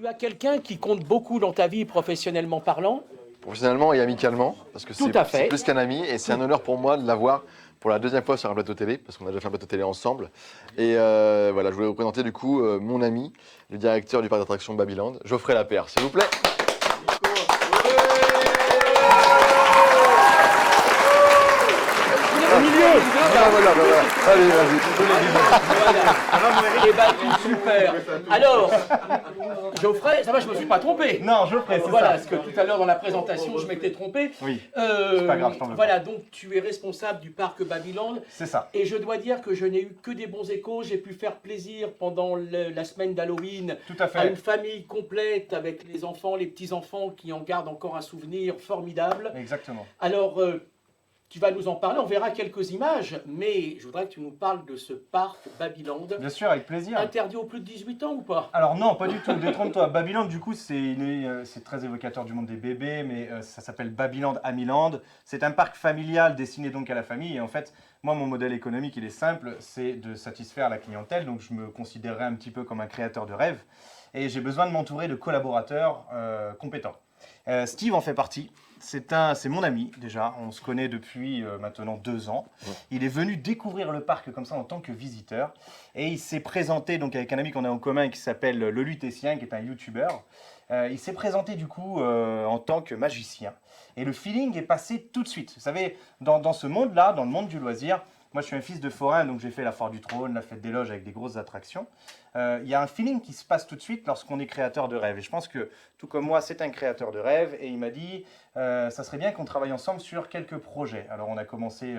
tu as quelqu'un qui compte beaucoup dans ta vie professionnellement parlant? Professionnellement et amicalement, parce que c'est plus qu'un ami, et c'est un honneur pour moi de l'avoir pour la deuxième fois sur un plateau télé, parce qu'on a déjà fait un plateau télé ensemble. Et voilà, je voulais vous présenter du coup mon ami, le directeur du parc d'attractions Babyland, Geoffrey Lapeyre, s'il vous plaît. Au milieu. Voilà. Allez, vas-y. Eh ben, super. Alors, Geoffrey, ça va, je me suis pas trompé. Non, Geoffrey, c'est Voilà, ça. parce que tout à l'heure dans la présentation, je m'étais trompé. Oui, c'est pas grave, je t'en veux Voilà, donc tu es responsable du parc Babyland. C'est ça. Et je dois dire que je n'ai eu que des bons échos. J'ai pu faire plaisir pendant la semaine d'Halloween Tout à fait. à une famille complète avec les enfants, les petits-enfants qui en gardent encore un souvenir formidable. Exactement. Alors, tu vas nous en parler, on verra quelques images, mais je voudrais que tu nous parles de ce parc Babyland. Bien sûr, avec plaisir. Interdit aux plus de 18 ans ou pas? Alors non, pas du tout, détrompe-toi. Babyland, du coup, c'est très évocateur du monde des bébés, mais ça s'appelle Babyland Amiland. C'est un parc familial destiné donc à la famille. Et en fait, moi, mon modèle économique, il est simple, c'est de satisfaire la clientèle. Donc je me considérerais un petit peu comme un créateur de rêve. Et j'ai besoin de m'entourer de collaborateurs compétents. Steve en fait partie. C'est mon ami déjà, on se connaît depuis maintenant 2 ans. Il est venu découvrir le parc comme ça en tant que visiteur et il s'est présenté donc avec un ami qu'on a en commun qui s'appelle Lelu Tessien, qui est un youtubeur. Il s'est présenté du coup en tant que magicien et le feeling est passé tout de suite. Vous savez, dans ce monde-là, dans le monde du loisir, moi je suis un fils de forain donc j'ai fait la Foire du Trône, la Fête des Loges avec des grosses attractions. Il y a un feeling qui se passe tout de suite lorsqu'on est créateur de rêve. Et je pense que, tout comme moi, c'est un créateur de rêve. Et il m'a dit, ça serait bien qu'on travaille ensemble sur quelques projets. Alors, on a commencé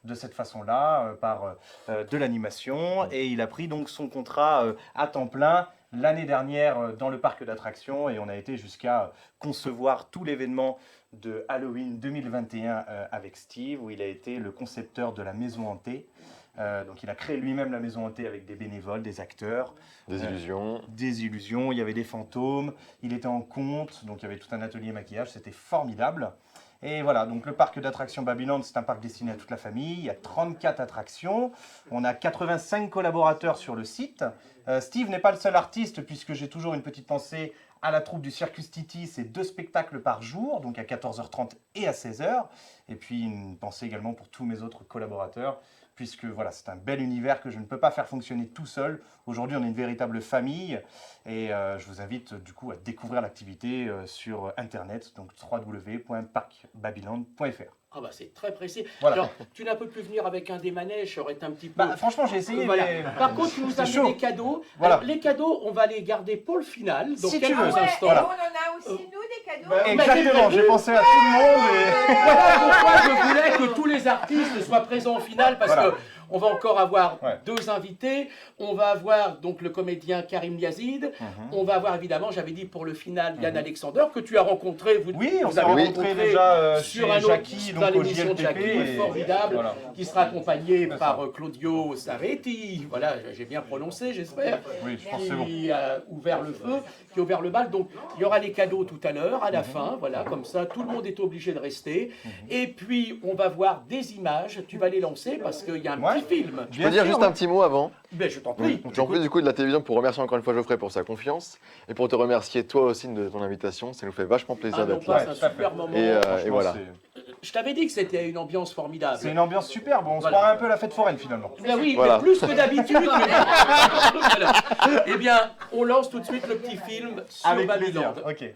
de cette façon-là, par de l'animation. Et il a pris donc son contrat à temps plein l'année dernière dans le parc d'attractions. Et on a été jusqu'à concevoir tout l'événement de Halloween 2021 avec Steve, où il a été le concepteur de la maison hantée. Donc il a créé lui-même la maison hantée avec des bénévoles, des acteurs. Des illusions. Des illusions, il y avait des fantômes, il était en conte, donc il y avait tout un atelier maquillage, c'était formidable. Et voilà, donc le parc d'attractions Babyland, c'est un parc destiné à toute la famille, il y a 34 attractions, on a 85 collaborateurs sur le site. Steve n'est pas le seul artiste, puisque j'ai toujours une petite pensée à la troupe du Circus Titi, c'est 2 spectacles par jour, donc à 14h30 et à 16h. Et puis une pensée également pour tous mes autres collaborateurs, puisque voilà, c'est un bel univers que je ne peux pas faire fonctionner tout seul. Aujourd'hui, on est une véritable famille et je vous invite du coup à découvrir l'activité sur Internet, donc www.parcbabyland.fr. Ah bah c'est très précis. Voilà. Alors, tu n'as pas pu venir avec un des manèges, ça aurait été un petit peu... Bah, franchement, j'ai essayé, Voilà. mais... Par contre, tu nous as c'est mis chaud. des cadeaux. Voilà. Alors, les cadeaux, on va les garder pour le final, dans Si tu quelques veux. instants. Et Voilà. on en a aussi, nous, des cadeaux. Exactement, j'ai pensé à tout le monde et... Voilà pourquoi je voulais que tous les artistes soient présents au final, parce Voilà. que on va encore avoir Ouais. 2 invités. On va avoir donc le comédien Karim Yazid. On va avoir évidemment, j'avais dit pour le final, Yann Alexander, que tu as rencontré. Oui, on vous s'est avez rencontrés déjà sur chez un autre, Jackie, dans donc au l'émission de JLPP. Jackie, et- formidable, Voilà. qui sera accompagné C'est par ça. Claudio Saretti. Voilà, j'ai bien prononcé, j'espère. Oui, je pense que c'est bon. Qui a ouvert le feu, qui a ouvert le bal. Donc, il y aura les cadeaux tout à l'heure, à la fin. Voilà, comme ça, tout le monde est obligé de rester. Et puis, on va voir des images. Tu vas les lancer parce qu'il y a un Ouais. petit film. Je peux dire juste un petit mot avant. Ben, je t'en prie. J'en profite du coup de la télévision pour remercier encore une fois Geoffrey pour sa confiance et pour te remercier toi aussi de ton invitation. Ça nous fait vachement plaisir Ah non, d'être pas, là. c'est un tout à fait. super moment. Et Franchement, voilà. Je t'avais dit que c'était une ambiance formidable. C'est une ambiance superbe, on se Voilà. croirait un peu à la fête foraine finalement. Ben oui, Voilà. mais plus que d'habitude. mais- Voilà. Eh bien, on lance tout de suite le petit film sur Avec Babyland. plaisir, ok.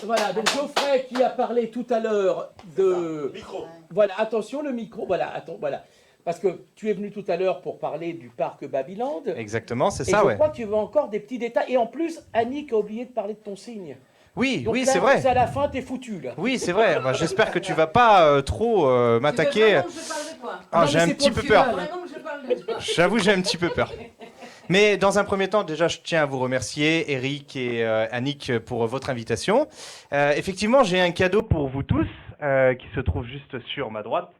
Voilà, donc Geoffrey qui a parlé tout à l'heure de... Micro. Voilà, attention, le micro, voilà, attends, voilà. Parce que tu es venu tout à l'heure pour parler du parc Babyland. Exactement, c'est Et ça, je ouais. crois que tu veux encore des petits détails. Et en plus, Annick a oublié de parler de ton signe. Oui, Donc oui, là, c'est vrai. à la fin, t'es foutu, là. Oui, c'est vrai. Bah, j'espère que tu vas pas trop m'attaquer. Tu veux vraiment que je parle de quoi? Ah, Non, j'ai mais un c'est petit pour peu le peur. final. Vraiment que je parle de quoi? J'avoue, j'ai un petit peu peur. Mais dans un premier temps, déjà, je tiens à vous remercier, Eric et Annick, pour votre invitation. Effectivement, j'ai un cadeau pour vous tous qui se trouve juste sur ma droite.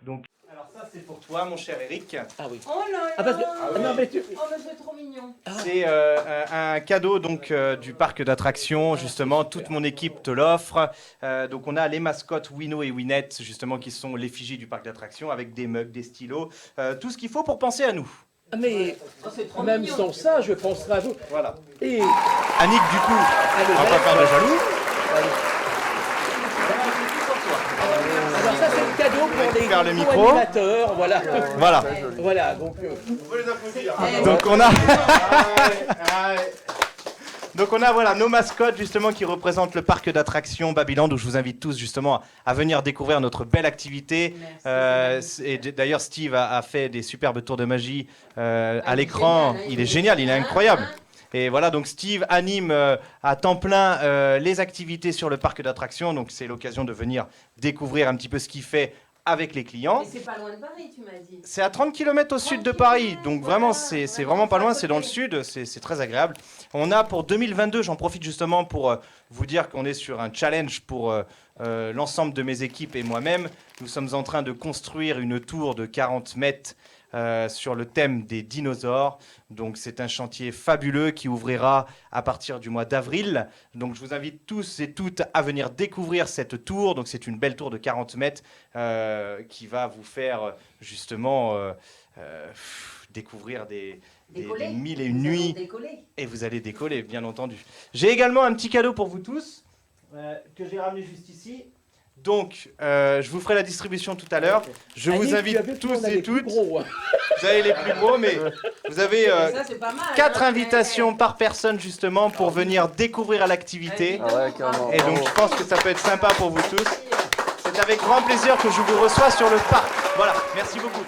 Donc, alors ça, c'est pour toi, mon cher Eric. Ah oui. Oh là là! Ah, parce que... ah, non, mais tu... Oh, mais c'est trop mignon. C'est un cadeau donc du parc d'attractions, justement. Toute mon équipe te l'offre. Donc, on a les mascottes Wino et Winette, justement, qui sont l'effigie du parc d'attractions, avec des mugs, des stylos, tout ce qu'il faut pour penser à nous. Mais Oh, c'est trop même mignon. sans ça, je penserai à vous. Voilà. Et... Annick, du coup, Allez, on va pas faire de jaloux. Alors ça, c'est le cadeau pour les faire le micro. co-animateurs, voilà. Voilà. Voilà, donc... On peut les applaudir. Donc on a, donc on a voilà nos mascottes justement qui représentent le parc d'attractions Babyland où je vous invite tous justement à venir découvrir notre belle activité. Et d'ailleurs Steve a fait des superbes tours de magie à l'écran. Il est génial, il est incroyable. Et voilà, donc Steve anime à temps plein les activités sur le parc d'attractions. Donc c'est l'occasion de venir découvrir un petit peu ce qu'il fait avec les clients. Et c'est pas loin de Paris, tu m'as dit. C'est à 30 km au sud de Paris, donc vraiment c'est vraiment pas loin, c'est dans le sud, c'est très agréable. On a pour 2022, j'en profite justement pour vous dire qu'on est sur un challenge pour l'ensemble de mes équipes et moi-même. Nous sommes en train de construire une tour de 40 mètres sur le thème des dinosaures. Donc c'est un chantier fabuleux qui ouvrira à partir du mois d'avril. Donc je vous invite tous et toutes à venir découvrir cette tour. Donc c'est une belle tour de 40 mètres qui va vous faire justement découvrir des mille et une nuits. Et vous allez décoller, bien entendu. J'ai également un petit cadeau pour vous tous que j'ai ramené juste ici. Donc, je vous ferai la distribution tout à l'heure. Je vous invite tous et toutes. Vous avez les plus gros, mais vous avez 4 invitations par personne justement pour venir découvrir l'activité. Et donc, je pense que ça peut être sympa pour vous tous. C'est avec grand plaisir que je vous reçois sur le parc. Voilà, merci beaucoup.